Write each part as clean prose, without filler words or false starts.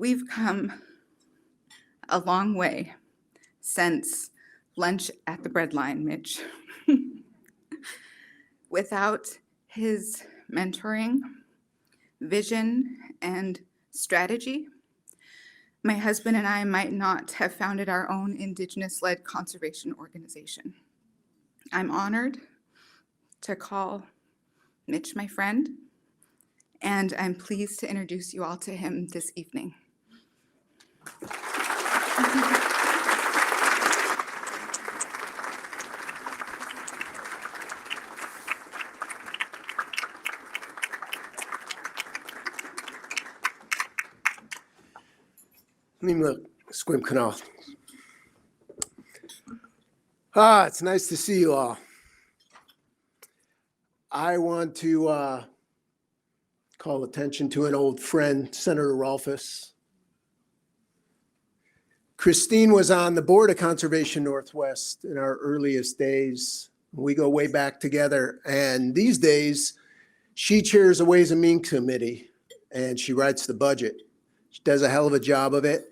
We've come a long way since lunch at the breadline, Mitch. Without his mentoring, vision, and strategy, my husband and I might not have founded our own Indigenous-led conservation organization. I'm honored to call Mitch my friend, and I'm pleased to introduce you all to him this evening. Squim Canal. It's nice to see you all. I want to call attention to an old friend, Senator Rolfus. Christine was on the board of Conservation Northwest in our earliest days. We go way back together, and these days she chairs a Ways and Means Committee and she writes the budget. She does a hell of a job of it.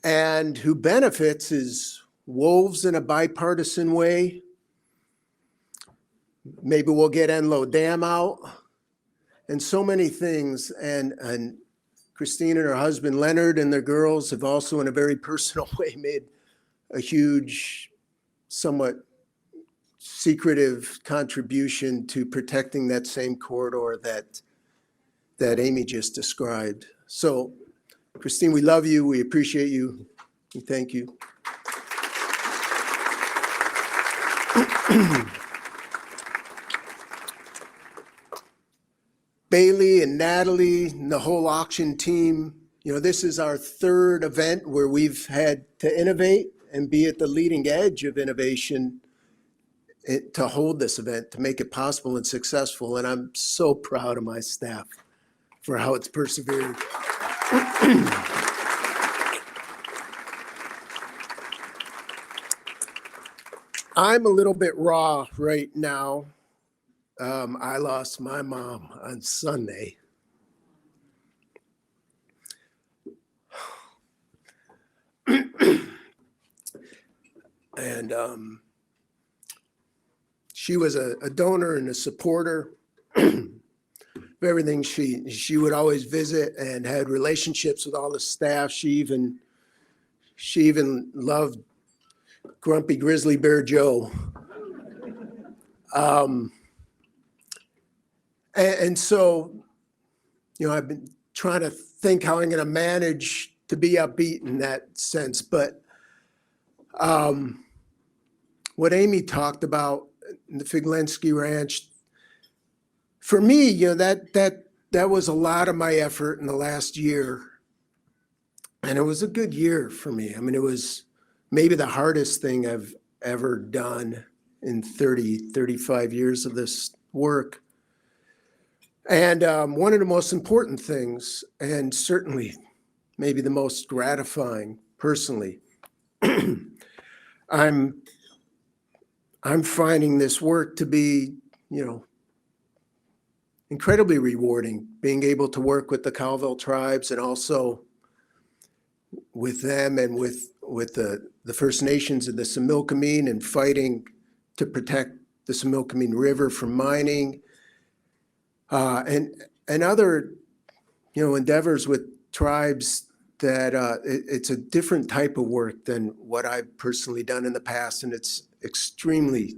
And who benefits is wolves in a bipartisan way. Maybe we'll get Enlow Dam out and so many things. And Christine and her husband Leonard and their girls have also in a very personal way made a huge, somewhat secretive contribution to protecting that same corridor that Amy just described. So Christine, we love you. We appreciate you. We thank you. Bailey and Natalie and the whole auction team, this is our third event where we've had to innovate and be at the leading edge of innovation to hold this event, to make it possible and successful. And I'm so proud of my staff for how it's persevered. I'm a little bit raw right now. I lost my mom on Sunday. And she was a donor and a supporter of everything. She would always visit and had relationships with all the staff. She even loved Grumpy Grizzly Bear Joe. And so, I've been trying to think how I'm going to manage to be upbeat in that sense. But what Amy talked about in the Figlensky Ranch, for me, that was a lot of my effort in the last year. And it was a good year for me. I mean, it was maybe the hardest thing I've ever done in 35 years of this work. And one of the most important things, and certainly maybe the most gratifying personally, I'm finding this work to be, incredibly rewarding, being able to work with the Cowville tribes and also with them and with the First Nations of the Similkameen and fighting to protect the Similkameen River from mining. And other, endeavors with tribes that it's a different type of work than what I've personally done in the past, and it's extremely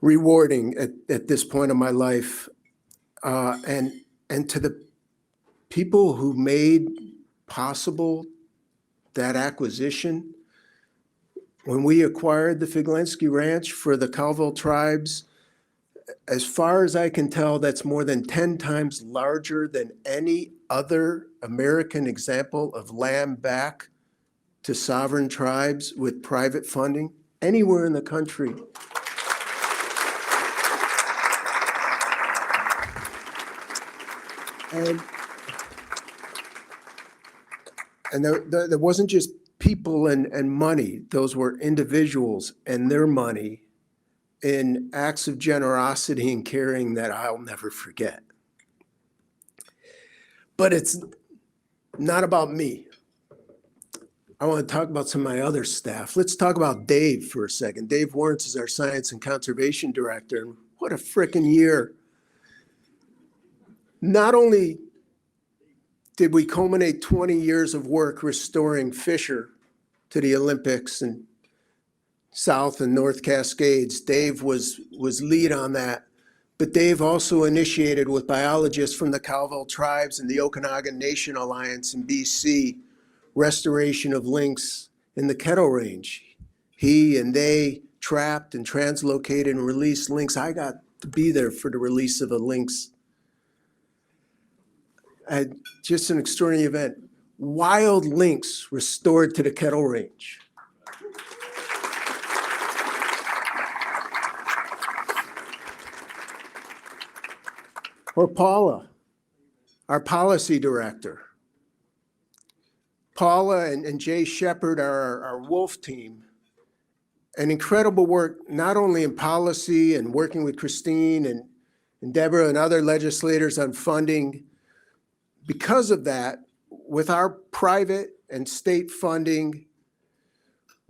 rewarding at this point of my life. And to the people who made possible that acquisition, when we acquired the Figlensky Ranch for the Cowville tribes, as far as I can tell, that's more than 10 times larger than any other American example of land back to sovereign tribes with private funding anywhere in the country. And there wasn't just people and money. Those were individuals and their money in acts of generosity and caring that I'll never forget. But it's not about me. I want to talk about some of my other staff. Let's talk about Dave for a second. Dave Warrants is our Science and Conservation Director, and what a frickin' year. Not only did we culminate 20 years of work restoring Fisher to the Olympics and South and North Cascades, Dave was lead on that. But Dave also initiated with biologists from the Cowville tribes and the Okanagan Nation Alliance in BC, restoration of lynx in the Kettle Range. He and they trapped and translocated and released lynx. I got to be there for the release of a lynx. Just an extraordinary event. Wild lynx restored to the Kettle Range. Or Paula, our policy director. Paula and Jay Shepard are our wolf team. An incredible work, not only in policy and working with Christine and Deborah and other legislators on funding. Because of that, with our private and state funding,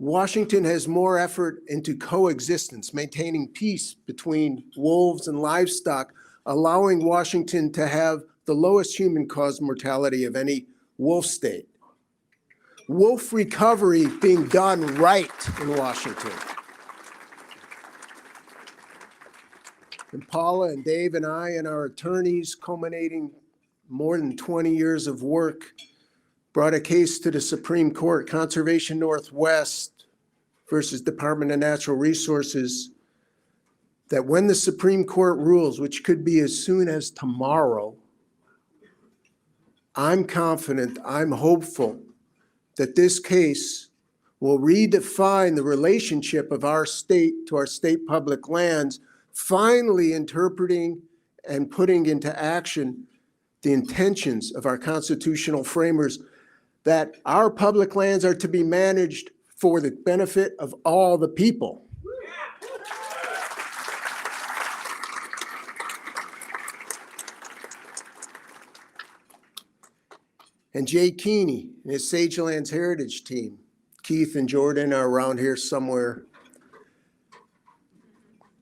Washington has more effort into coexistence, maintaining peace between wolves and livestock, allowing Washington to have the lowest human-caused mortality of any wolf state. Wolf recovery being done right in Washington. And Paula and Dave and I and our attorneys, culminating more than 20 years of work, brought a case to the Supreme Court, Conservation Northwest versus Department of Natural Resources, that when the Supreme Court rules, which could be as soon as tomorrow, I'm confident, I'm hopeful that this case will redefine the relationship of our state to our state public lands, finally interpreting and putting into action the intentions of our constitutional framers that our public lands are to be managed for the benefit of all the people. And Jay Keeney and his Sagelands Heritage team, Keith and Jordan are around here somewhere,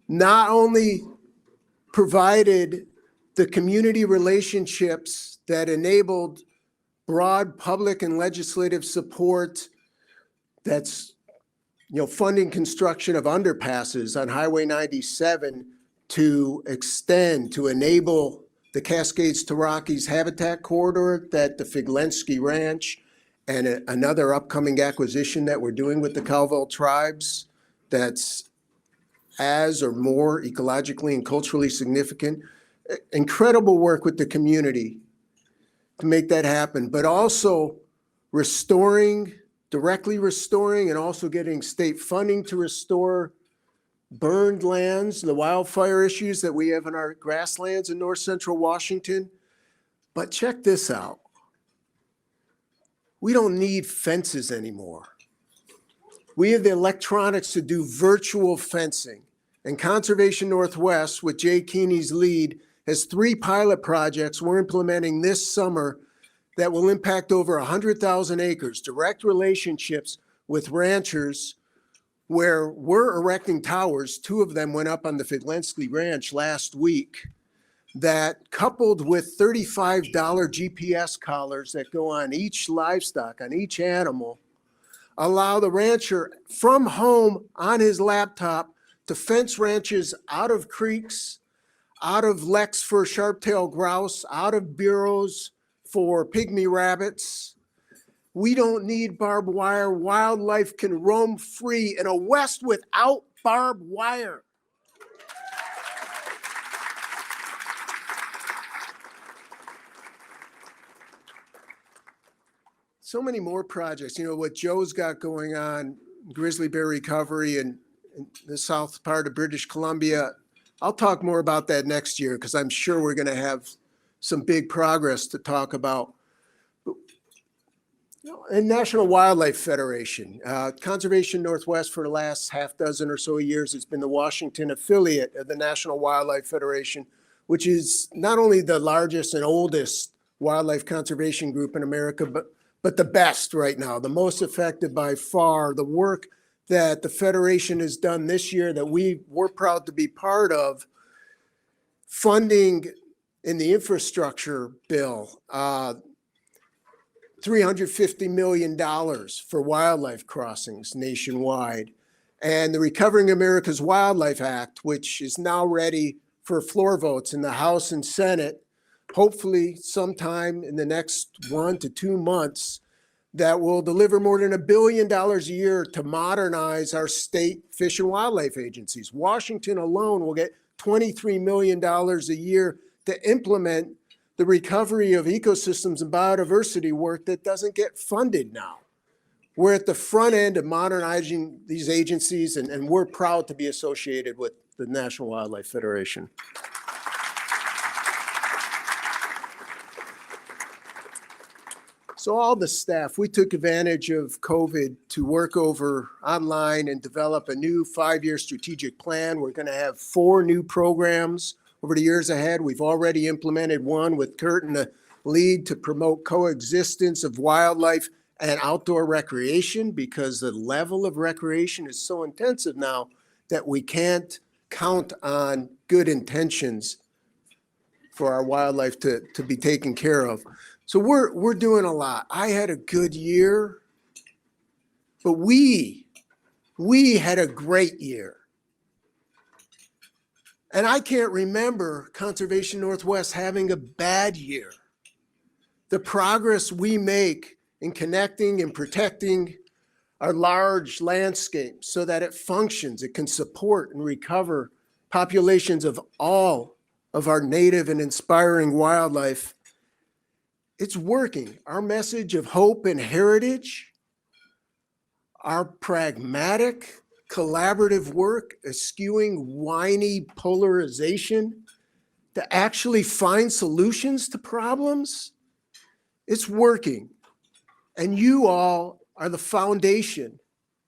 not only provided the community relationships that enabled broad public and legislative support that's, funding construction of underpasses on Highway 97 to extend, to enable the Cascades to Rockies habitat corridor that the Figlensky Ranch and another upcoming acquisition that we're doing with the Cowville tribes that's as or more ecologically and culturally significant. Incredible work with the community to make that happen, but also directly restoring and also getting state funding to restore burned lands, the wildfire issues that we have in our grasslands in north central Washington. But check this out. We don't need fences anymore. We have the electronics to do virtual fencing. And Conservation Northwest, with Jay Keeney's lead, has 3 pilot projects we're implementing this summer that will impact over 100,000 acres, direct relationships with ranchers where we're erecting towers. 2 of them went up on the Figlensky Ranch last week, that coupled with $35 GPS collars that go on each livestock, on each animal, allow the rancher from home on his laptop to fence ranches out of creeks, out of leks for sharp-tailed grouse, out of bureaus for pygmy rabbits. We don't need barbed wire. Wildlife can roam free in a West without barbed wire. So many more projects. What Joe's got going on, grizzly bear recovery in the south part of British Columbia. I'll talk more about that next year because I'm sure we're going to have some big progress to talk about. And National Wildlife Federation, Conservation Northwest for the last half dozen or so years has been the Washington affiliate of the National Wildlife Federation, which is not only the largest and oldest wildlife conservation group in America, but the best right now, the most effective by far. The work that the Federation has done this year that we're proud to be part of, funding in the infrastructure bill, $350 million for wildlife crossings nationwide. And the Recovering America's Wildlife Act, which is now ready for floor votes in the House and Senate, hopefully sometime in the next 1 to 2 months, that will deliver more than $1 billion a year to modernize our state fish and wildlife agencies. Washington alone will get $23 million a year to implement the recovery of ecosystems and biodiversity work that doesn't get funded now. We're at the front end of modernizing these agencies, and we're proud to be associated with the National Wildlife Federation. So all the staff, we took advantage of COVID to work over online and develop a new 5-year strategic plan. We're going to have 4 new programs over the years ahead. We've already implemented one with Kurt in the lead to promote coexistence of wildlife and outdoor recreation, because the level of recreation is so intensive now that we can't count on good intentions for our wildlife to be taken care of. So we're doing a lot. I had a good year, but we had a great year. And I can't remember Conservation Northwest having a bad year. The progress we make in connecting and protecting our large landscape so that it functions, it can support and recover populations of all of our native and inspiring wildlife, it's working. Our message of hope and heritage, our pragmatic, collaborative work, eschewing whiny polarization to actually find solutions to problems, it's working. And you all are the foundation,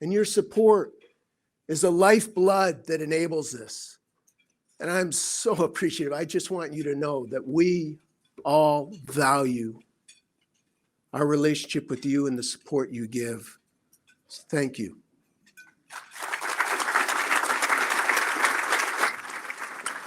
and your support is the lifeblood that enables this. And I'm so appreciative. I just want you to know that we all value our relationship with you and the support you give. Thank you.